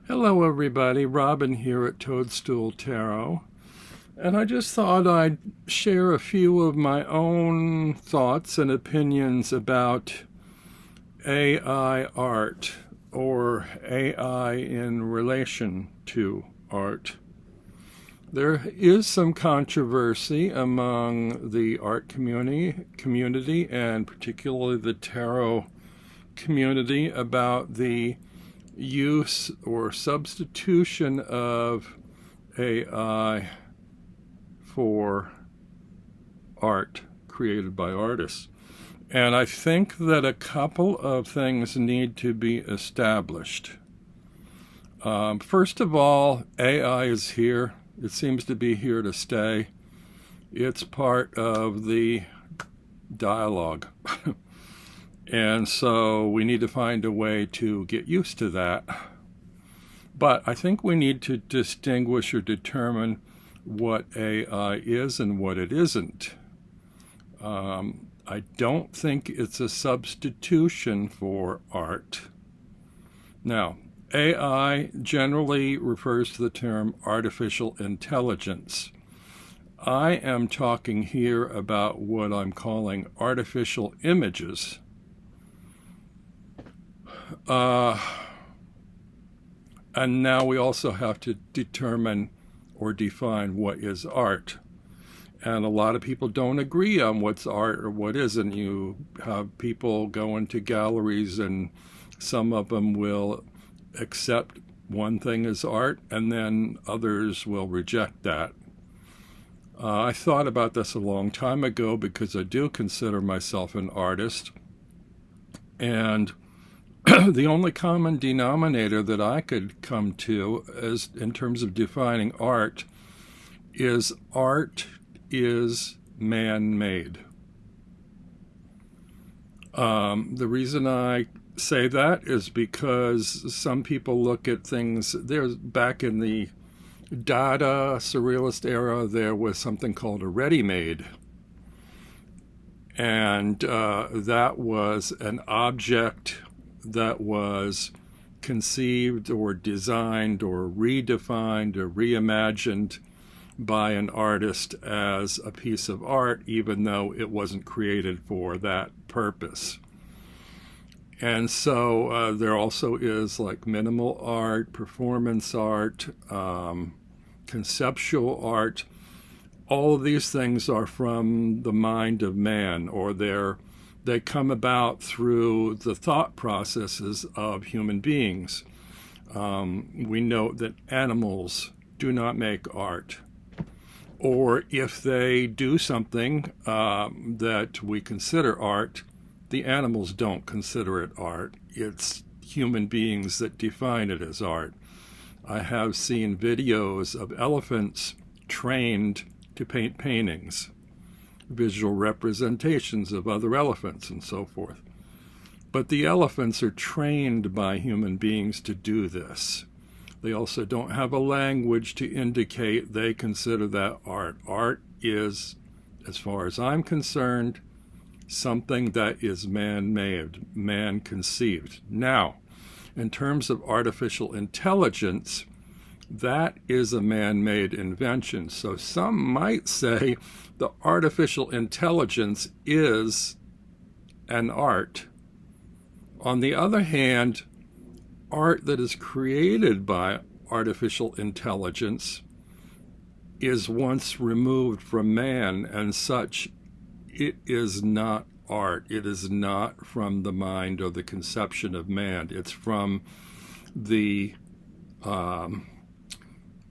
Hello everybody, Robin here at Toadstool Tarot, and I just thought I'd share a few of my own thoughts and opinions about AI art, or AI in relation to art. There is some controversy among the art community and particularly the tarot community about the use or substitution of AI for art created by artists. And I think that a couple of things need to be established. First of all, AI is here. It seems to be here to stay. It's part of the dialogue. And so we need to find a way to get used to that. But I think we need to distinguish or determine what AI is and what it isn't. I don't think it's a substitution for art. Now, AI generally refers to the term artificial intelligence. I am talking here about what I'm calling artificial images. And now we also have to determine or define what is art. And a lot of people don't agree on what's art or what isn't. You have people go into galleries and some of them will accept one thing as art and then others will reject that. I thought about this a long time ago because I do consider myself an artist. And the only common denominator that I could come to as in terms of defining art is man-made. The reason I say that is because some people look at things, there's back in the Dada Surrealist era, there was something called a ready-made. And that was an object that was conceived or designed or redefined or reimagined by an artist as a piece of art, even though it wasn't created for that purpose. And so there also is like minimal art, performance art, conceptual art. All of these things are from the mind of man, or they come about through the thought processes of human beings. We know that animals do not make art. Or if they do something that we consider art, the animals don't consider it art. It's human beings that define it as art. I have seen videos of elephants trained to paint paintings, visual representations of other elephants and so forth. But the elephants are trained by human beings to do this. They also don't have a language to indicate they consider that art. Art is, as far as I'm concerned, something that is man-made, man-conceived. Now, in terms of artificial intelligence, that is a man-made invention. So some might say the artificial intelligence is an art. On the other hand, art that is created by artificial intelligence is once removed from man, and such it is not art. It is not from the mind or the conception of man. It's from the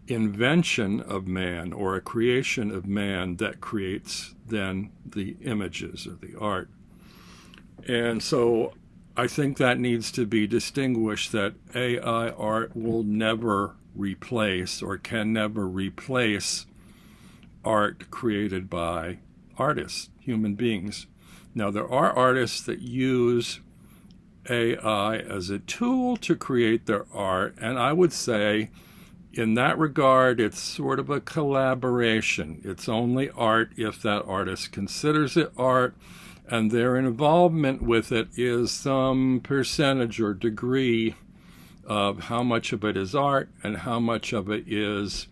invention of man, or a creation of man that creates then the images or the art. And so I think that needs to be distinguished, that AI art will never replace or can never replace art created by artists, human beings. Now, there are artists that use AI as a tool to create their art, and I would say in that regard, it's sort of a collaboration. It's only art if that artist considers it art, and their involvement with it is some percentage or degree of how much of it is art and how much of it is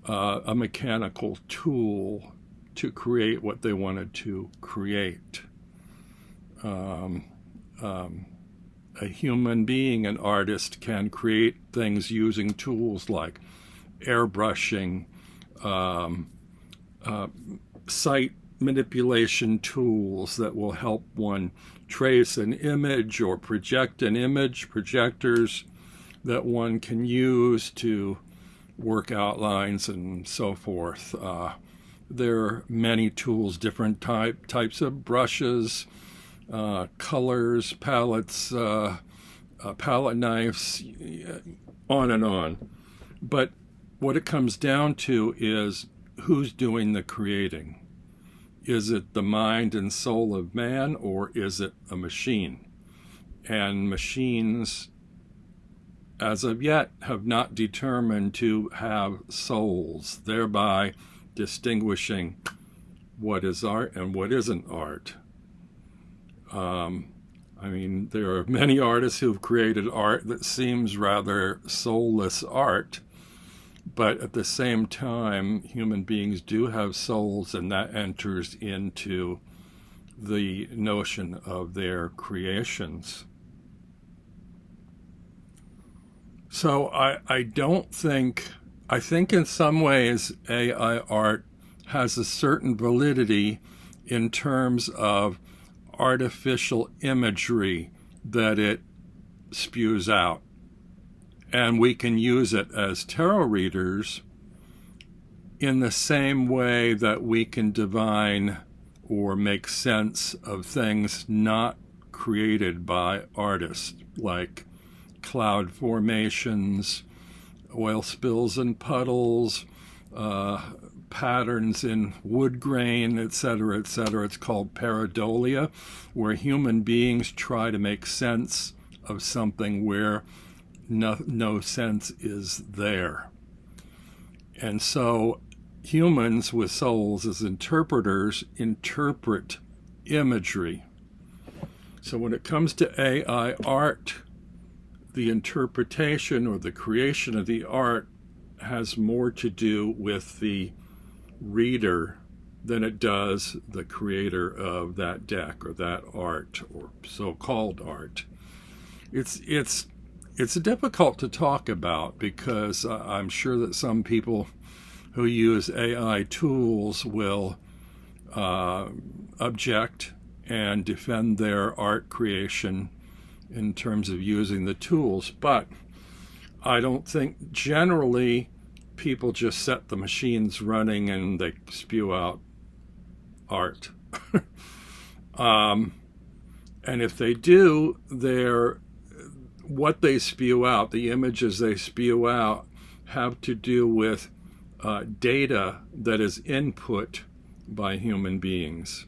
a mechanical tool to create what they wanted to create. A human being, an artist, can create things using tools like airbrushing, sight manipulation tools that will help one trace an image or project an image, projectors that one can use to work outlines and so forth. There are many tools, different types of brushes, colors, palettes, palette knives, on and on. But what it comes down to is who's doing the creating. Is it the mind and soul of man, or is it a machine? And machines, as of yet, have not determined to have souls, thereby distinguishing what is art and what isn't art. I mean, there are many artists who've created art that seems rather soulless art, but at the same time, human beings do have souls, and that enters into the notion of their creations. So I think in some ways AI art has a certain validity in terms of artificial imagery that it spews out. And we can use it as tarot readers in the same way that we can divine or make sense of things not created by artists, like cloud formations, oil spills and puddles, patterns in wood grain, etc., etc. It's called pareidolia, where human beings try to make sense of something where no sense is there. And so humans with souls as interpreters interpret imagery. So when it comes to AI art, the interpretation or the creation of the art has more to do with the reader than it does the creator of that deck or that art or so-called art. It's difficult to talk about because I'm sure that some people who use AI tools will object and defend their art creation in terms of using the tools. But I don't think generally people just set the machines running and they spew out art. And if they do, what they spew out, the images they spew out, have to do with data that is input by human beings.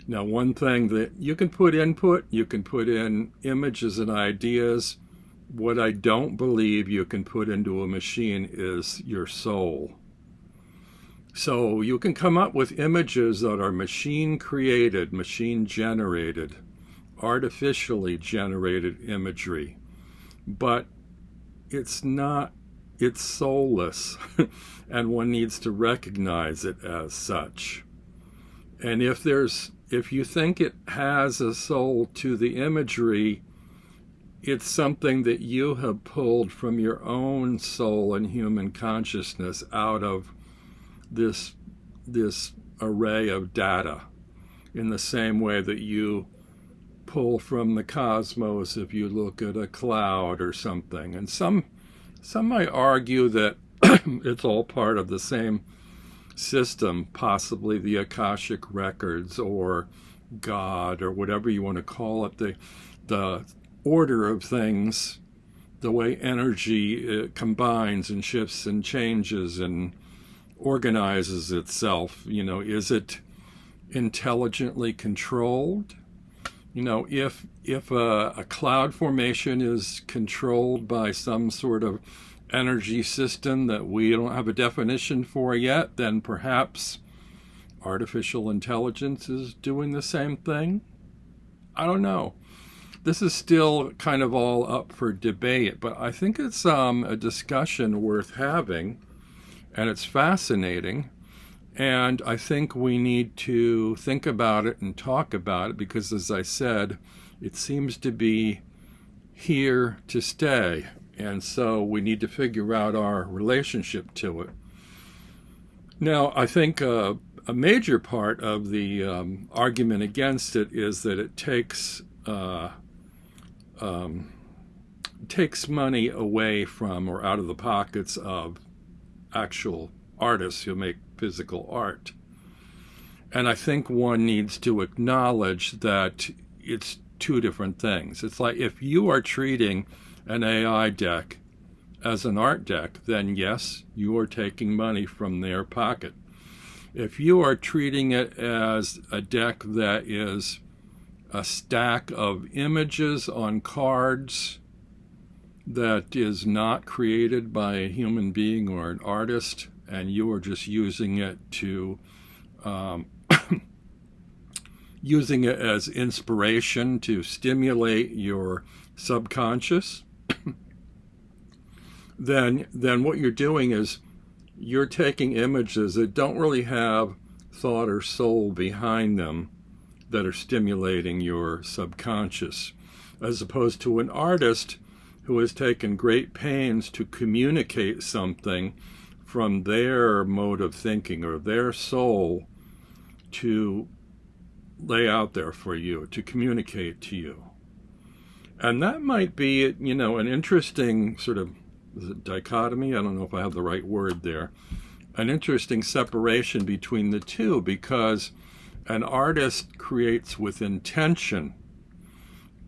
Now, one thing that you can put input, you can put in images and ideas. What I don't believe you can put into a machine is your soul. So you can come up with images that are machine created, machine generated, artificially generated imagery, but it's soulless, and one needs to recognize it as such. And if you think it has a soul to the imagery, it's something that you have pulled from your own soul and human consciousness out of this array of data, in the same way that you pull from the cosmos if you look at a cloud or something. And some might argue that it's all part of the same system, possibly the Akashic records or God or whatever you want to call it, the order of things, the way energy combines and shifts and changes and organizes itself. Is it intelligently controlled? If a cloud formation is controlled by some sort of energy system that we don't have a definition for yet, then perhaps artificial intelligence is doing the same thing. I don't know. this is still kind of all up for debate, but I think it's a discussion worth having, and it's fascinating. And I think we need to think about it and talk about it because, as I said, it seems to be here to stay. And so we need to figure out our relationship to it. Now, I think a major part of the argument against it is that it takes money away from or out of the pockets of actual artists who make physical art. And I think one needs to acknowledge that it's two different things. It's like if you are treating an AI deck as an art deck, then yes, you are taking money from their pocket. If you are treating it as a deck that is a stack of images on cards that is not created by a human being or an artist, and you are just using it to using it as inspiration to stimulate your subconscious, then what you're doing is you're taking images that don't really have thought or soul behind them that are stimulating your subconscious, as opposed to an artist who has taken great pains to communicate something from their mode of thinking or their soul to lay out there for you, to communicate to you. And that might be, an interesting sort of, is it dichotomy? I don't know if I have the right word there. An interesting separation between the two, because an artist creates with intention,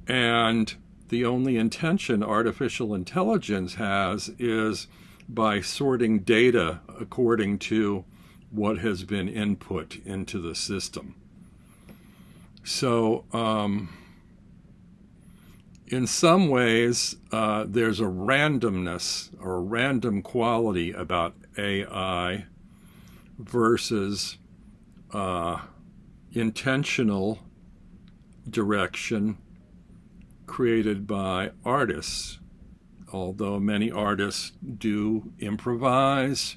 and the only intention artificial intelligence has is by sorting data according to what has been input into the system. So in some ways, there's a randomness or a random quality about AI versus intentional direction created by artists. Although many artists do improvise,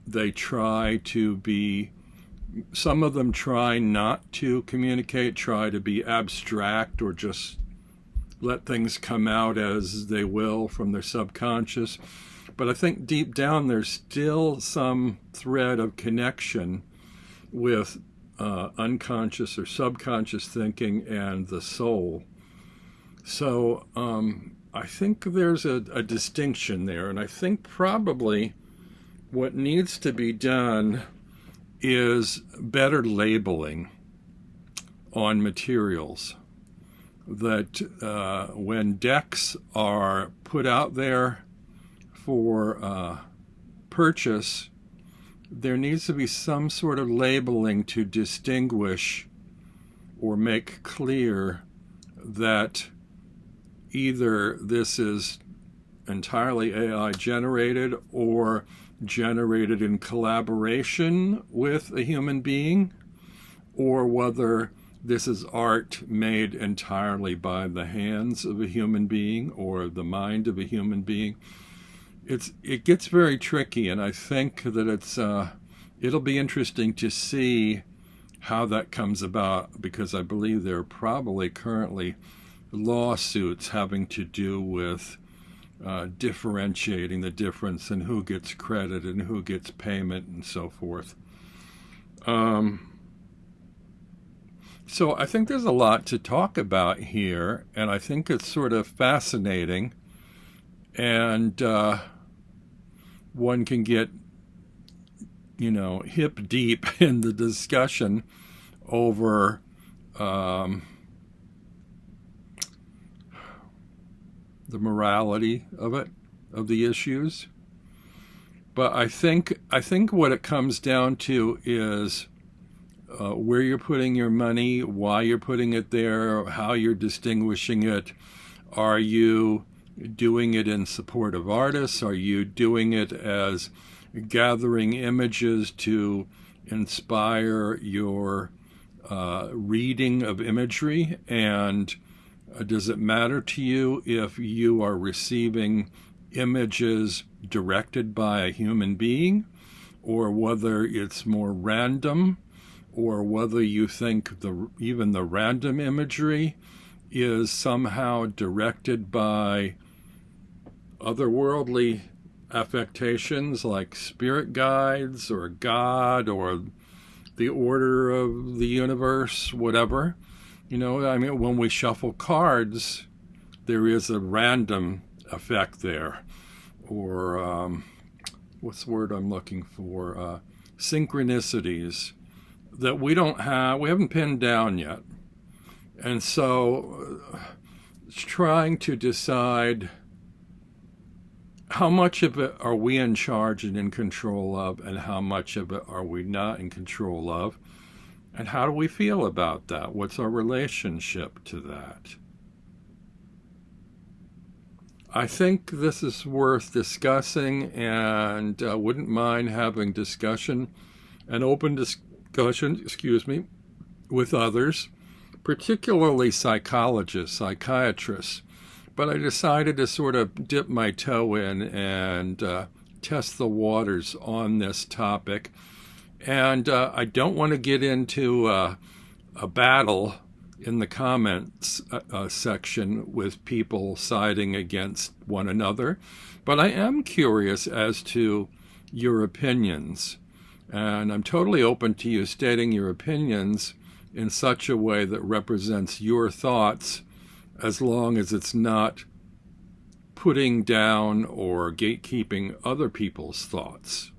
they try to be, some of them try not to communicate, try to be abstract or just let things come out as they will from their subconscious. But I think deep down there's still some thread of connection with unconscious or subconscious thinking and the soul. So I think there's a distinction there, and I think probably what needs to be done is better labeling on materials. That when decks are put out there for purchase, there needs to be some sort of labeling to distinguish or make clear that either this is entirely AI generated or generated in collaboration with a human being, or whether this is art made entirely by the hands of a human being or the mind of a human being. It gets very tricky, and I think that it'll be interesting to see how that comes about, because I believe there are probably currently lawsuits having to do with differentiating the difference in who gets credit and who gets payment and so forth. So I think there's a lot to talk about here, and I think it's sort of fascinating, and one can get, hip deep in the discussion over the morality of it, of the issues. But I think what it comes down to is where you're putting your money, why you're putting it there, how you're distinguishing it. Are you doing it in support of artists? Are you doing it as gathering images to inspire your reading of imagery? And does it matter to you if you are receiving images directed by a human being, or whether it's more random, or whether you think even the random imagery is somehow directed by otherworldly affectations like spirit guides or God or the order of the universe, whatever? You know, I mean, when we shuffle cards, there is a random effect there, or what's the word I'm looking for? Synchronicities that we haven't pinned down yet. And so trying to decide how much of it are we in charge and in control of, and how much of it are we not in control of, and how do we feel about that? What's our relationship to that? I think this is worth discussing, and wouldn't mind having discussion, an open discussion, with others, particularly psychologists, psychiatrists. But I decided to sort of dip my toe in and test the waters on this topic. And I don't want to get into a battle in the comments section with people siding against one another, but I am curious as to your opinions. And I'm totally open to you stating your opinions in such a way that represents your thoughts, as long as it's not putting down or gatekeeping other people's thoughts.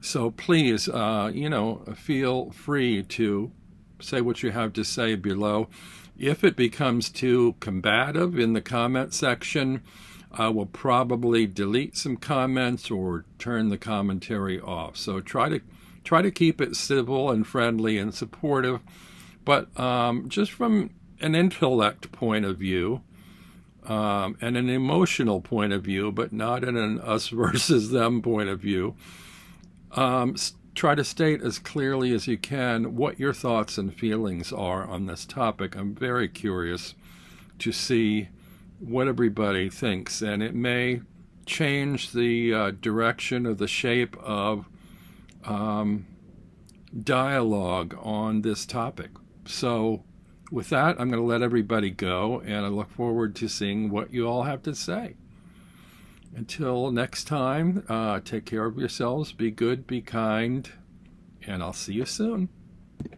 So please, feel free to say what you have to say below. If it becomes too combative in the comment section, I will probably delete some comments or turn the commentary off. So try to keep it civil and friendly and supportive, but just from an intellect point of view and an emotional point of view, but not in an us versus them point of view, try to state as clearly as you can what your thoughts and feelings are on this topic. I'm very curious to see what everybody thinks, and it may change the direction or the shape of dialogue on this topic. So with that, I'm going to let everybody go, and I look forward to seeing what you all have to say. Until next time, take care of yourselves, be good, be kind, and I'll see you soon.